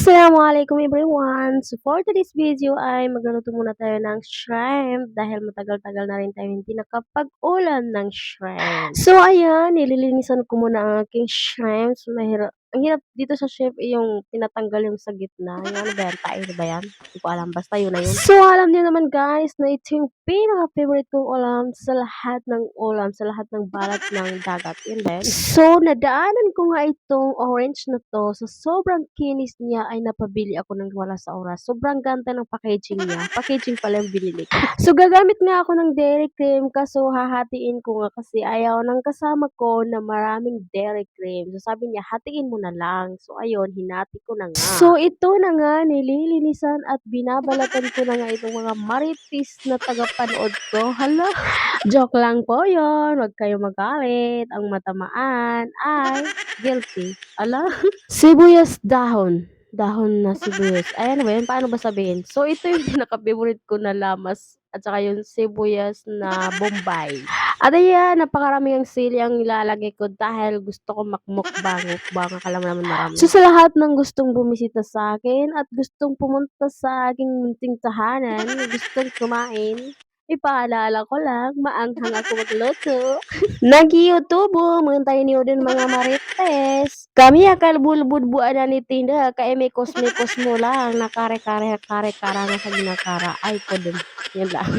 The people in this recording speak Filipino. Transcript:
Assalamualaikum everyone! So for today's video ay magluluto muna tayo ng shrimp dahil matagal-tagal na rin tayo hindi nakapag-ulam ng shrimp. So ayan, nililinisan ko muna ang aking shrimp. So ang hirap dito sa shrimp yung tinatanggal yung sa gitna. Yung ano ba yan? Tayo ba yan? Hindi ko alam. Basta yun na yun. So alam niyo naman guys na ito yung pinaka-favorite kong ulam sa lahat ng ulam, sa lahat ng balat ng dagat. Yun ba yun? So nadaanan ko nga itong orange na to. So sobrang kinis niya ay napabili ako ng wala sa oras. Sobrang ganda ng packaging niya. Packaging pala yung binili ko. So gagamit nga ako ng dairy cream kaso hahatiin ko nga kasi ayaw ng kasama ko na maraming dairy cream. So sabi niya hatiin mo na lang. So ayun, hinati ko na nga. So ito na nga, nililinisan at binabalatan ko na nga itong mga maritis na tagapanood ko. Hala, joke lang po yon, wag kayo magalit. Ang matamaan ay guilty. Ala, sibuyas dahon. Dahon na sibuyas. Ayan ba yun? Paano ba sabihin? So ito yung pinaka-favorite ko na lamas at saka yung sibuyas na Bombay. At ayan, napakarami ang sili ang nilalagay ko dahil gusto ko makmukbang. Mukbang, akala mo naman marami. So sa lahat ng gustong bumisita sa akin at gustong pumunta sa aking munting tahanan, gustong kumain, ipaalala ko lang, maanghang ako magluto. Nag-YouTube, tayo niyo din mga marites. Kami akal bulbudbuan na ni tinda, kaya may kosmikos mo lang, nakare-kare-kare-kara nga sa ginakara. Ay ko din. Yan lang.